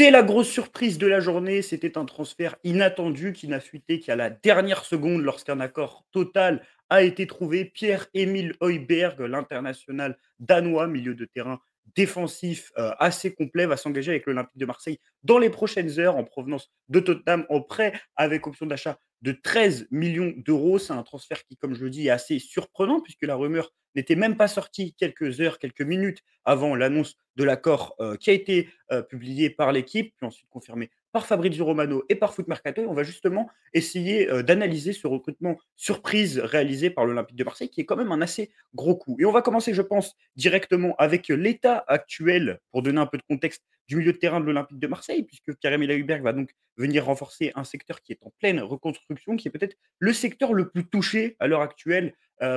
Et la grosse surprise de la journée, c'était un transfert inattendu qui n'a fuité qu'à la dernière seconde lorsqu'un accord total a été trouvé. Pierre-Emile Højbjerg, l'international danois, milieu de terrain défensif assez complet, va s'engager avec l'Olympique de Marseille dans les prochaines heures en provenance de Tottenham en prêt avec option d'achat de 13 millions d'euros. C'est un transfert qui, comme je le dis, est assez surprenant puisque la rumeur n'était même pas sortie quelques heures, quelques minutes avant l'annonce de l'accord qui a été publié par l'équipe, puis ensuite confirmé par Fabrizio Romano et par Foot Mercato. Et on va justement essayer d'analyser ce recrutement surprise réalisé par l'Olympique de Marseille, qui est quand même un assez gros coup. Et on va commencer, je pense, directement avec l'état actuel, pour donner un peu de contexte, du milieu de terrain de l'Olympique de Marseille, puisque Pierre-Emile Højbjerg va donc venir renforcer un secteur qui est en pleine reconstruction, qui est peut-être le secteur le plus touché à l'heure actuelle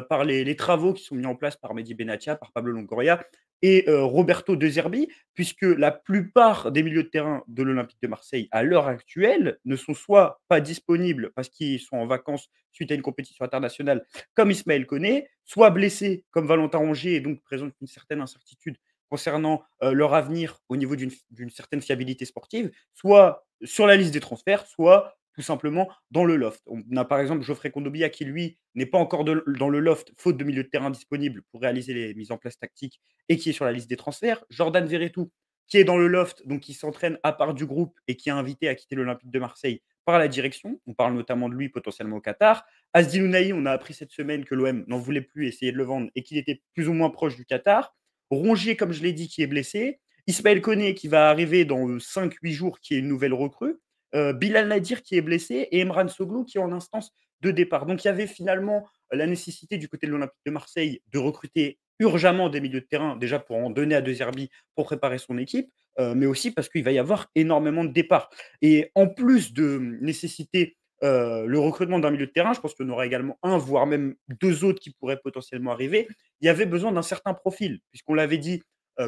par les travaux qui sont mis en place par Mehdi Benatia, par Pablo Longoria et Roberto De Zerbi, puisque la plupart des milieux de terrain de l'Olympique de Marseille, à l'heure actuelle, ne sont soit pas disponibles parce qu'ils sont en vacances suite à une compétition internationale, comme Ismaël Koné, soit blessés comme Valentin Rongier et donc présentent une certaine incertitude concernant leur avenir au niveau d'une certaine fiabilité sportive, soit sur la liste des transferts, soit tout simplement dans le loft. On a par exemple Geoffrey Kondogbia qui, lui, n'est pas encore dans le loft, faute de milieu de terrain disponible pour réaliser les mises en place tactiques et qui est sur la liste des transferts. Jordan Verretou, qui est dans le loft, donc qui s'entraîne à part du groupe et qui est invité à quitter l'Olympique de Marseille par la direction. On parle notamment de lui potentiellement au Qatar. Asdin Ounahi, on a appris cette semaine que l'OM n'en voulait plus essayer de le vendre et qu'il était plus ou moins proche du Qatar. Rongier, comme je l'ai dit, qui est blessé. Ismaël Koné, qui va arriver dans 5-8 jours, qui est une nouvelle recrue. Bilal Nadir, qui est blessé. Et Emran Soglou, qui est en instance de départ. Donc il y avait finalement la nécessité du côté de l'Olympique de Marseille de recruter urgemment des milieux de terrain, déjà pour en donner à De Zerbi pour préparer son équipe, mais aussi parce qu'il va y avoir énormément de départs. Et en plus de nécessiter le recrutement d'un milieu de terrain, je pense qu'il y en aura également un, voire même deux autres qui pourraient potentiellement arriver. Il y avait besoin d'un certain profil, puisqu'on l'avait dit,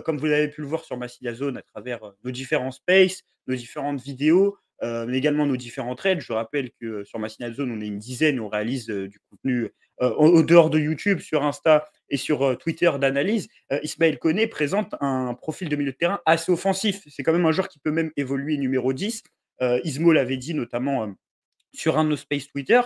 comme vous l'avez pu le voir sur Massilia Zone à travers nos différents spaces, nos différentes vidéos, mais également nos différents trades. Je rappelle que sur Massilia Zone, on est une dizaine et on réalise du contenu au dehors de YouTube, sur Insta et sur Twitter d'analyse. Ismaël Koné présente un profil de milieu de terrain assez offensif. C'est quand même un joueur qui peut même évoluer numéro 10. Ismo l'avait dit notamment sur un de nos space Twitter,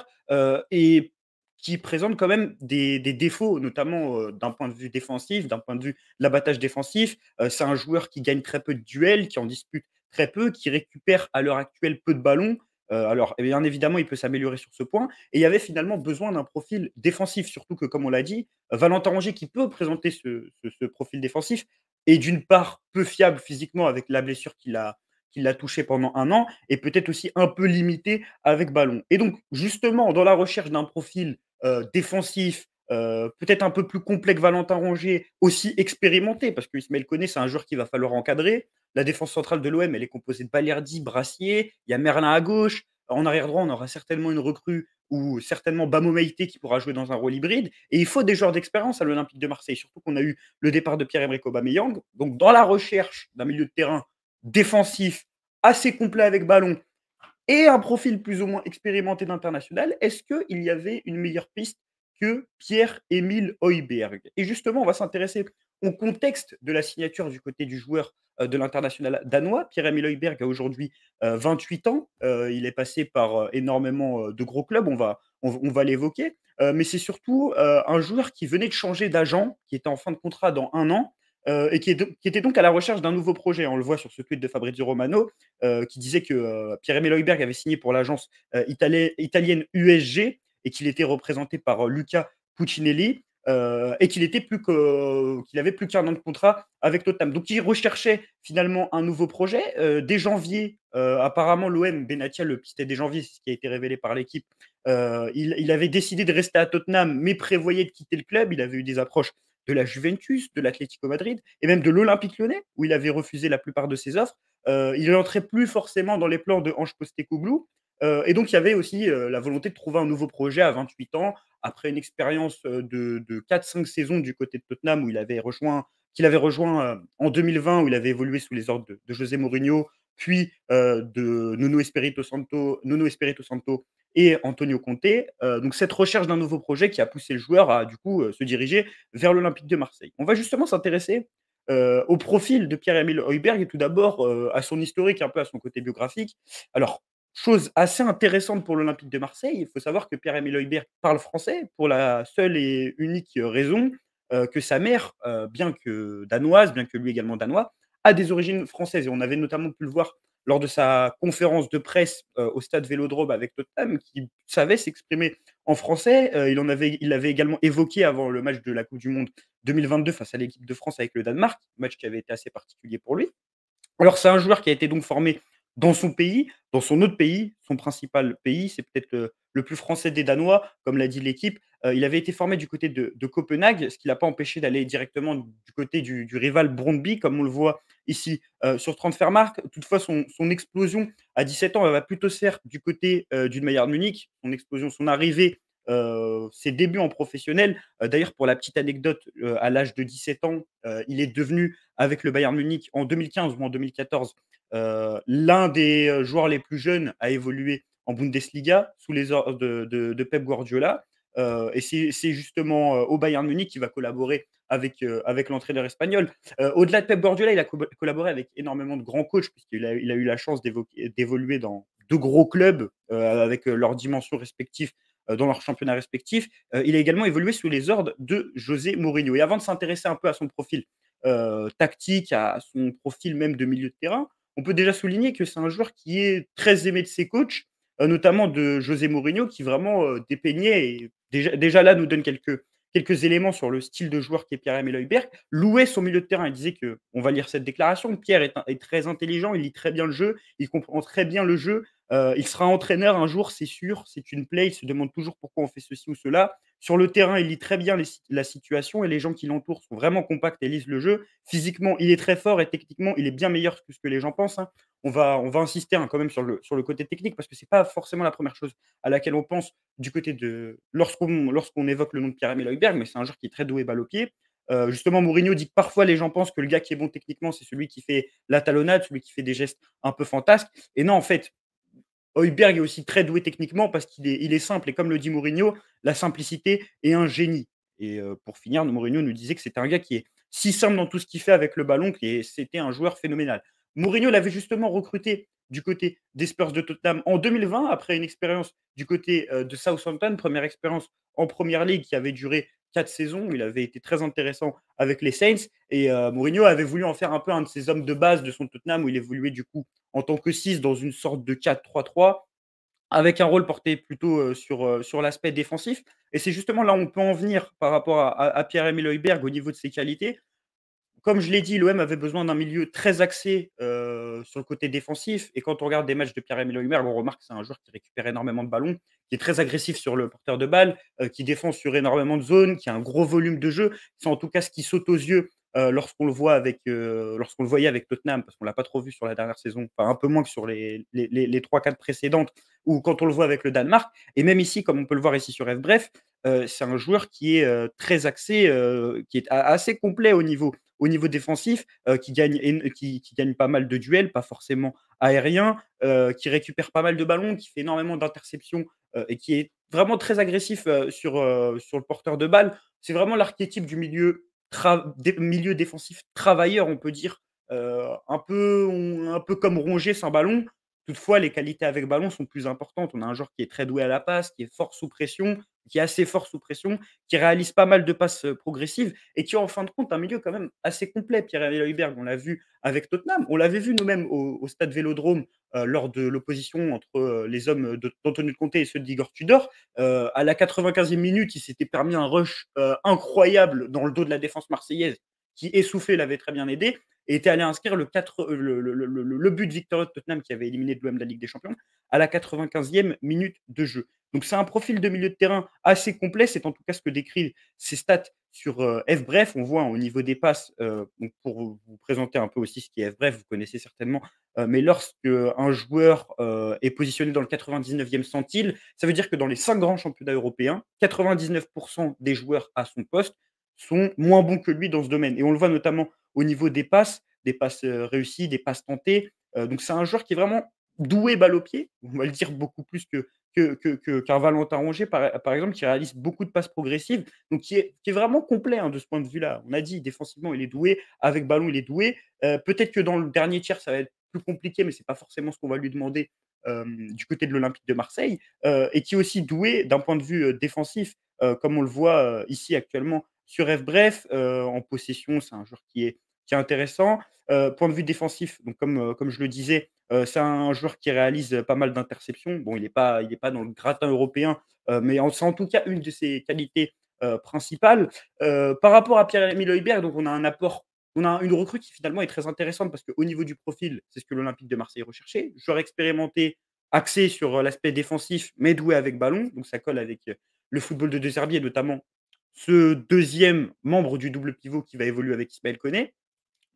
et qui présente quand même des défauts, notamment d'un point de vue défensif, d'un point de vue de l'abattage défensif. C'est un joueur qui gagne très peu de duels, qui en dispute très peu, qui récupère à l'heure actuelle peu de ballons. Alors, bien évidemment, il peut s'améliorer sur ce point. Et il y avait finalement besoin d'un profil défensif, surtout que, comme on l'a dit, Valentin Rongier, qui peut présenter ce profil défensif, est d'une part peu fiable physiquement avec la blessure qu'il a touché pendant un an, et peut-être aussi un peu limité avec ballon. Et donc, justement, dans la recherche d'un profil défensif, peut-être un peu plus complet que Valentin Rongier, aussi expérimenté, parce que Ismaël Koné, c'est un joueur qu'il va falloir encadrer. La défense centrale de l'OM, elle est composée de Balerdi, Brassier, il y a Merlin à gauche. En arrière droit, on aura certainement une recrue ou certainement Bamo Meïté qui pourra jouer dans un rôle hybride. Et il faut des joueurs d'expérience à l'Olympique de Marseille, surtout qu'on a eu le départ de Pierre-Emerick Aubameyang. Donc, dans la recherche d'un milieu de terrain défensif, assez complet avec ballon, et un profil plus ou moins expérimenté d'international, est-ce qu'il y avait une meilleure piste que Pierre-Emile Højbjerg? Et justement, on va s'intéresser au contexte de la signature du côté du joueur de l'international danois. Pierre-Emile Højbjerg a aujourd'hui 28 ans. Il est passé par énormément de gros clubs, on va l'évoquer. Mais c'est surtout un joueur qui venait de changer d'agent, qui était en fin de contrat dans un an, et qui était donc à la recherche d'un nouveau projet. On le voit sur ce tweet de Fabrizio Romano, qui disait que Pierre-Emile Højbjerg avait signé pour l'agence italienne USG et qu'il était représenté par Luca Puccinelli, et qu'il avait plus qu'un an de contrat avec Tottenham. Donc il recherchait finalement un nouveau projet. Dès janvier, apparemment l'OM, Benatia le pistait dès janvier, c'est ce qui a été révélé par l'équipe. Il avait décidé de rester à Tottenham, mais prévoyait de quitter le club. Il avait eu des approches de la Juventus, de l'Atlético Madrid et même de l'Olympique Lyonnais, où il avait refusé la plupart de ses offres. Il n'entrait plus forcément dans les plans de Ange Postecoglou. Et donc, il y avait aussi la volonté de trouver un nouveau projet à 28 ans, après une expérience de 4-5 saisons du côté de Tottenham, qu'il avait rejoint en 2020, où il avait évolué sous les ordres de José Mourinho, puis de Nuno Espirito Santo et Antonio Conte. Donc, cette recherche d'un nouveau projet qui a poussé le joueur à, du coup, se diriger vers l'Olympique de Marseille. On va justement s'intéresser Au profil de Pierre-Emile Højbjerg et tout d'abord, à son historique, un peu à son côté biographique. Alors, chose assez intéressante pour l'Olympique de Marseille, il faut savoir que Pierre-Emile Højbjerg parle français pour la seule et unique, raison, que sa mère, bien que danoise, bien que lui également danois, a des origines françaises et on avait notamment pu le voir lors de sa conférence de presse, au stade Vélodrome avec Tottenham, qui savait s'exprimer en français. Il l'avait également évoqué avant le match de la coupe du monde 2022 face à l'équipe de France avec le Danemark, match qui avait été assez particulier pour lui. Alors c'est un joueur qui a été donc formé dans son pays, dans son autre pays, son principal pays, c'est peut-être, le plus français des Danois, comme l'a dit l'équipe. Il avait été formé du côté de Copenhague, ce qui l'a pas empêché d'aller directement du côté du rival Brøndby, comme on le voit ici, sur Transfermarkt. Toutefois, son explosion à 17 ans, elle va plutôt se faire du côté, du Bayern Munich. Son explosion, son arrivée, ses débuts en professionnel. D'ailleurs, pour la petite anecdote, à l'âge de 17 ans, il est devenu avec le Bayern Munich en 2015 ou en 2014, l'un des, joueurs les plus jeunes à évoluer en Bundesliga sous les ordres de Pep Guardiola, et c'est justement, au Bayern Munich qu'il va collaborer avec l'entraîneur espagnol. Au-delà de Pep Guardiola, il a collaboré avec énormément de grands coachs puisqu'il a eu la chance d'évoluer dans de gros clubs, avec, leurs dimensions respectives, dans leurs championnats respectifs. Il a également évolué sous les ordres de José Mourinho et avant de s'intéresser un peu à son profil tactique, à son profil même de milieu de terrain, on peut déjà souligner que c'est un joueur qui est très aimé de ses coachs, notamment de José Mourinho qui vraiment, dépeignait et déjà là nous donne quelques éléments sur le style de joueur qu'est Pierre-Emile Højbjerg, louait son milieu de terrain. Il disait que on va lire cette déclaration: «Pierre est très intelligent, il lit très bien le jeu, il comprend très bien le jeu, il sera entraîneur un jour, c'est sûr, c'est une plaie, il se demande toujours pourquoi on fait ceci ou cela. Sur le terrain, il lit très bien la situation et les gens qui l'entourent sont vraiment compacts et lisent le jeu. Physiquement, il est très fort et techniquement, il est bien meilleur que ce que les gens pensent, hein. On va insister, hein, quand même sur le côté technique parce que c'est pas forcément la première chose à laquelle on pense du côté de lorsqu'on évoque le nom de Pierre-Emile Højbjerg, mais c'est un joueur qui est très doué balle au pied. Justement, Mourinho dit que parfois les gens pensent que le gars qui est bon techniquement, c'est celui qui fait la talonnade, celui qui fait des gestes un peu fantasques et non, en fait, Højbjerg est aussi très doué techniquement parce qu'il est simple et comme le dit Mourinho, la simplicité est un génie et pour finir, Mourinho nous disait que c'était un gars qui est si simple dans tout ce qu'il fait avec le ballon que c'était un joueur phénoménal. Mourinho l'avait justement recruté du côté des Spurs de Tottenham en 2020 après une expérience du côté, de Southampton, première expérience en Première Ligue qui avait duré 4 saisons. Il avait été très intéressant avec les Saints et Mourinho avait voulu en faire un peu un de ses hommes de base de son Tottenham où il évoluait du coup en tant que 6 dans une sorte de 4-3-3 avec un rôle porté plutôt, sur l'aspect défensif et c'est justement là où on peut en venir par rapport à Pierre-Emile Højbjerg au niveau de ses qualités. Comme je l'ai dit, l'OM avait besoin d'un milieu très axé, sur le côté défensif et quand on regarde des matchs de Pierre-Emile Højbjerg, on remarque que c'est un joueur qui récupère énormément de ballons, qui est très agressif sur le porteur de balle, qui défend sur énormément de zones, qui a un gros volume de jeu. C'est en tout cas ce qui saute aux yeux, lorsqu'on le voyait avec Tottenham, parce qu'on l'a pas trop vu sur la dernière saison, enfin un peu moins que sur les 3-4 précédentes ou quand on le voit avec le Danemark et même ici, comme on peut le voir ici sur F-Bref, c'est un joueur qui est, très axé, qui est a assez complet au niveau défensif, qui gagne pas mal de duels, pas forcément aériens, qui récupère pas mal de ballons, qui fait énormément d'interceptions, et qui est vraiment très agressif, sur le porteur de balle. C'est vraiment l'archétype du milieu défensif travailleur, on peut dire, un peu comme Rongier sans ballon. Toutefois, les qualités avec ballon sont plus importantes. On a un joueur qui est très doué à la passe, qui est fort sous pression, qui est assez fort sous pression, qui réalise pas mal de passes, progressives et qui, en fin de compte, un milieu quand même assez complet. Pierre-Emile Højbjerg, on l'a vu avec Tottenham, on l'avait vu nous-mêmes au stade Vélodrome, lors de l'opposition entre, les hommes d'Antonio Conte et ceux d'Igor Tudor. À la 95e minute, il s'était permis un rush, incroyable dans le dos de la défense marseillaise qui, essoufflé, l'avait très bien aidé et était allé inscrire le but victorieux de Tottenham qui avait éliminé de l'OM de la Ligue des Champions à la 95e minute de jeu. Donc c'est un profil de milieu de terrain assez complet, c'est en tout cas ce que décrivent ses stats sur, F-Bref. On voit, hein, au niveau des passes, donc pour vous présenter un peu aussi ce qu'est F-Bref, vous connaissez certainement, mais lorsqu'un joueur, est positionné dans le 99e centile, ça veut dire que dans les 5 grands championnats européens, 99 des joueurs à son poste sont moins bons que lui dans ce domaine et on le voit notamment au niveau des passes, réussies, des passes tentées, donc c'est un joueur qui est vraiment doué balle au pied, on va le dire beaucoup plus qu'un Valentin Rongier par exemple, qui réalise beaucoup de passes progressives, donc qui est vraiment complet, hein, de ce point de vue-là. On a dit défensivement, il est doué, avec ballon, il est doué. Peut-être que dans le dernier tiers, ça va être plus compliqué, mais c'est pas forcément ce qu'on va lui demander, du côté de l'Olympique de Marseille, et qui est aussi doué d'un point de vue, défensif, comme on le voit, ici actuellement sur F Bref, en possession, c'est un joueur qui est intéressant. Point de vue défensif, donc comme je le disais, c'est un joueur qui réalise, pas mal d'interceptions. Bon, il est pas dans le gratin européen, mais c'est en tout cas une de ses qualités, principales. Par rapport à Pierre-Emile Højbjerg, donc on a une recrue qui finalement est très intéressante parce qu'au niveau du profil, c'est ce que l'Olympique de Marseille recherchait. Joueur expérimenté, axé sur, l'aspect défensif, mais doué avec ballon, donc ça colle avec, le football de De Zerbi et notamment ce deuxième membre du double pivot qui va évoluer avec Ismaël Koné.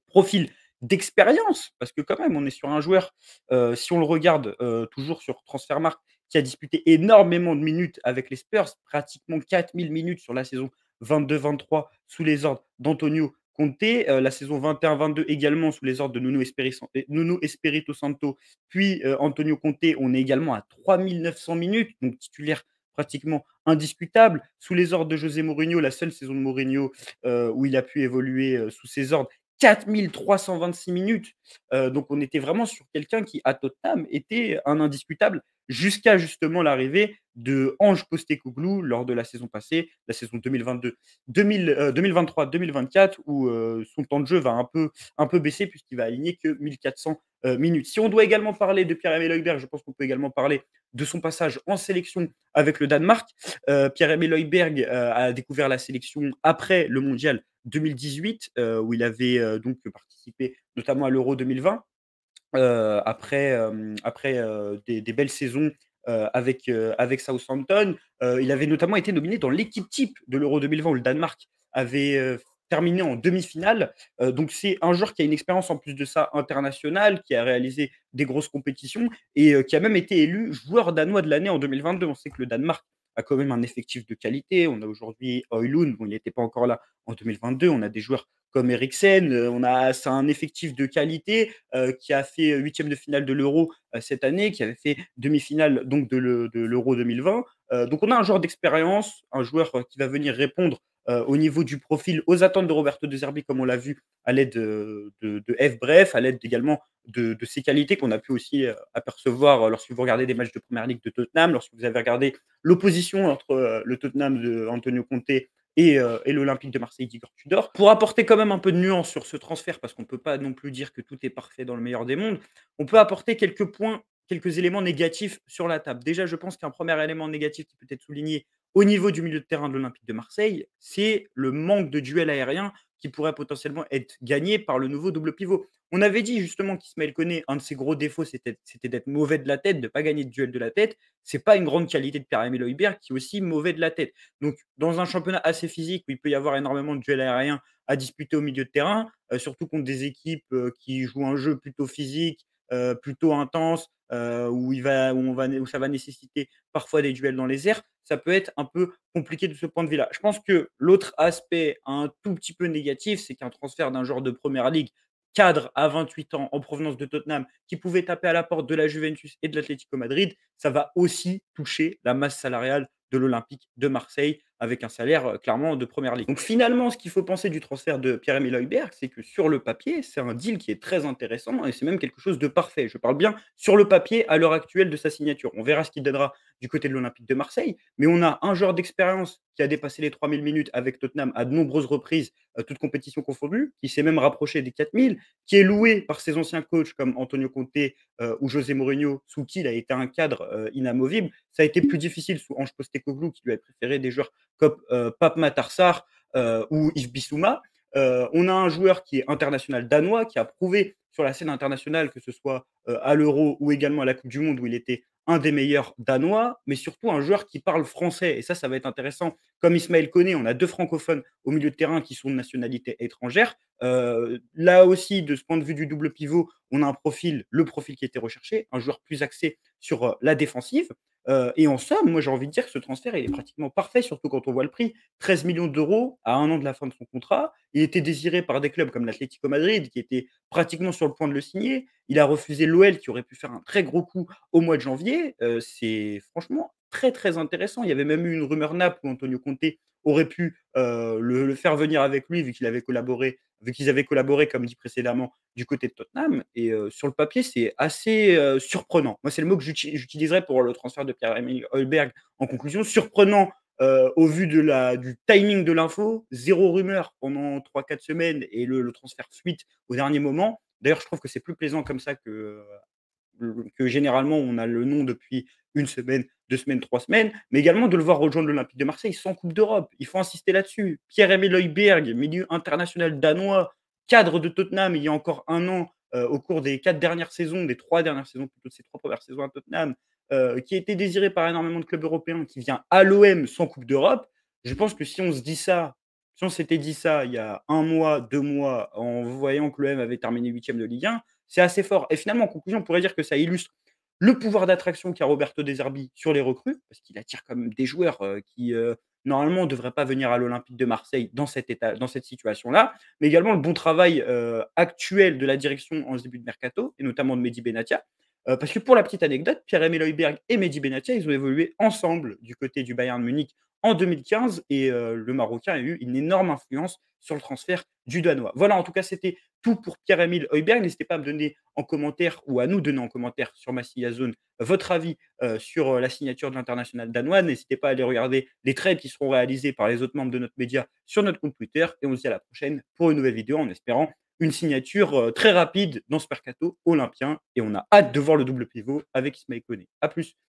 Profil d'expérience, parce que quand même on est sur un joueur, si on le regarde, toujours sur Transfermarkt, qui a disputé énormément de minutes avec les Spurs, pratiquement 4 000 minutes sur la saison 22-23 sous les ordres d'Antonio Conte, la saison 21-22 également sous les ordres de Nuno Espirito Santo, puis, Antonio Conte. On est également à 3 900 minutes, donc titulaire pratiquement indiscutable. Sous les ordres de José Mourinho, la seule saison de Mourinho, où il a pu évoluer, sous ses ordres, 4 326 minutes. Donc on était vraiment sur quelqu'un qui, à Tottenham, était un indiscutable jusqu'à justement l'arrivée de Ange Postecoglou lors de la saison passée, la saison 2023-2024 où, son temps de jeu va un peu baisser puisqu'il va aligner que 1 400, minutes. Si on doit également parler de Pierre-Emile Højbjerg, je pense qu'on peut également parler de son passage en sélection avec le Danemark. Pierre-Emile Højbjerg, a découvert la sélection après le mondial 2018, où il avait, donc participé notamment à l'Euro 2020, après des belles saisons, avec Southampton. Il avait notamment été nominé dans l'équipe type de l'Euro 2020 où le Danemark avait, terminé en demi-finale. Donc c'est un joueur qui a une expérience en plus de ça internationale, qui a réalisé des grosses compétitions et qui a même été élu joueur danois de l'année en 2022. On sait que le Danemark a quand même un effectif de qualité. On a aujourd'hui Højlund, bon il n'était pas encore là en 2022. On a des joueurs comme Eriksen, c'est un effectif de qualité, qui a fait huitième de finale de l'Euro, cette année, qui avait fait demi-finale donc de l'Euro 2020. Donc on a un joueur d'expérience, un joueur, qui va venir répondre, au niveau du profil, aux attentes de Roberto De Zerbi, comme on l'a vu à l'aide, de F Bref, à l'aide également de ses qualités qu'on a pu aussi, apercevoir, lorsque vous regardez des matchs de première ligue de Tottenham, lorsque vous avez regardé l'opposition entre, le Tottenham de Antonio Conte et l'Olympique de Marseille d'Igor Tudor. Pour apporter quand même un peu de nuance sur ce transfert, parce qu'on ne peut pas non plus dire que tout est parfait dans le meilleur des mondes, on peut apporter quelques points, quelques éléments négatifs sur la table. Déjà, je pense qu'un premier élément négatif qui peut être souligné au niveau du milieu de terrain de l'Olympique de Marseille, c'est le manque de duel aérien qui pourrait potentiellement être gagné par le nouveau double pivot. On avait dit justement qu'Ismaël Koné, un de ses gros défauts, c'était d'être mauvais de la tête, de ne pas gagner de duel de la tête. C'est pas une grande qualité de Pierre-Emile Højbjerg, qui est aussi mauvais de la tête. Donc, dans un championnat assez physique où il peut y avoir énormément de duels aériens à disputer au milieu de terrain, surtout contre des équipes, qui jouent un jeu plutôt physique, plutôt intense, où ça va nécessiter parfois des duels dans les airs, ça peut être un peu compliqué de ce point de vue-là. Je pense que l'autre aspect un tout petit peu négatif, c'est qu'un transfert d'un joueur de première ligue, cadre à 28 ans en provenance de Tottenham, qui pouvait taper à la porte de la Juventus et de l'Atlético Madrid, ça va aussi toucher la masse salariale de l'Olympique de Marseille avec un salaire, clairement de première ligue. Donc finalement, ce qu'il faut penser du transfert de Pierre-Emile Højbjerg, c'est que sur le papier, c'est un deal qui est très intéressant et c'est même quelque chose de parfait. Je parle bien sur le papier à l'heure actuelle de sa signature. On verra ce qu'il donnera du côté de l'Olympique de Marseille, mais on a un joueur d'expérience qui a dépassé les 3 000 minutes avec Tottenham à de nombreuses reprises, toutes compétitions confondues, qui s'est même rapproché des 4 000, qui est loué par ses anciens coachs comme Antonio Conte, ou José Mourinho, sous qui il a été un cadre, inamovible. Ça a été plus difficile sous Ange Postecoglou, qui lui a préféré des joueurs comme, Pape Matar Sarr, ou Yves Bissouma. On a un joueur qui est international danois, qui a prouvé sur la scène internationale, que ce soit, à l'Euro ou également à la coupe du monde où il était un des meilleurs danois, mais surtout un joueur qui parle français et ça va être intéressant. Comme Ismaël Koné, on a 2 francophones au milieu de terrain qui sont de nationalité étrangère. Là aussi, de ce point de vue du double pivot, on a le profil qui était recherché, un joueur plus axé sur, la défensive. Et en somme, moi, j'ai envie de dire que ce transfert, il est pratiquement parfait, surtout quand on voit le prix. 13 millions d'euros à 1 an de la fin de son contrat. Il était désiré par des clubs comme l'Atlético Madrid, qui était pratiquement sur le point de le signer. Il a refusé l'OL, qui aurait pu faire un très gros coup au mois de janvier. C'est franchement très, très intéressant. Il y avait même eu une rumeur Naples où Antonio Conte aurait pu, le faire venir avec lui vu qu'ils avaient collaboré, comme dit précédemment, du côté de Tottenham et sur le papier, c'est assez, surprenant. Moi, c'est le mot que j'utiliserais pour le transfert de Pierre-Emile Højbjerg. En conclusion, surprenant, au vu du timing de l'info, 0 rumeur pendant 3 4 semaines et le transfert fuite au dernier moment. D'ailleurs, je trouve que c'est plus plaisant comme ça que généralement on a le nom depuis 1 semaine, 2 semaines, 3 semaines, mais également de le voir rejoindre l'Olympique de Marseille sans coupe d'Europe. Il faut insister là-dessus. Pierre-Emile Højbjerg, milieu international danois, cadre de Tottenham il y a encore 1 an, au cours des 4 dernières saisons, des 3 dernières saisons, plutôt de ses 3 premières saisons à Tottenham, qui a été désiré par énormément de clubs européens, qui vient à l'OM sans coupe d'Europe. Je pense que si on s'était dit ça il y a 1 mois, 2 mois, en voyant que l'OM avait terminé 8e de Ligue 1, c'est assez fort et finalement, en conclusion, on pourrait dire que ça illustre le pouvoir d'attraction qu'a Roberto De Zerbi sur les recrues, parce qu'il attire quand même des joueurs, qui, normalement, ne devraient pas venir à l'Olympique de Marseille dans cette situation-là, mais également le bon travail, actuel de la direction en ce début de mercato et notamment de Mehdi Benatia. Parce que pour la petite anecdote, Pierre-Emile Højbjerg et Mehdi Benatia, ils ont évolué ensemble du côté du Bayern Munich en 2015 et le Marocain a eu une énorme influence sur le transfert du Danois. Voilà, en tout cas, c'était tout pour Pierre-Emile Højbjerg. N'hésitez pas à me donner en commentaire ou à nous donner en commentaire sur Massilia Zone votre avis sur la signature de l'international danois. N'hésitez pas à aller regarder les trades qui seront réalisés par les autres membres de notre média sur notre compte Twitter. Et on se dit à la prochaine pour une nouvelle vidéo en espérant une signature très rapide dans ce mercato olympien. Et on a hâte de voir le double pivot avec Ismaël Koné. A plus.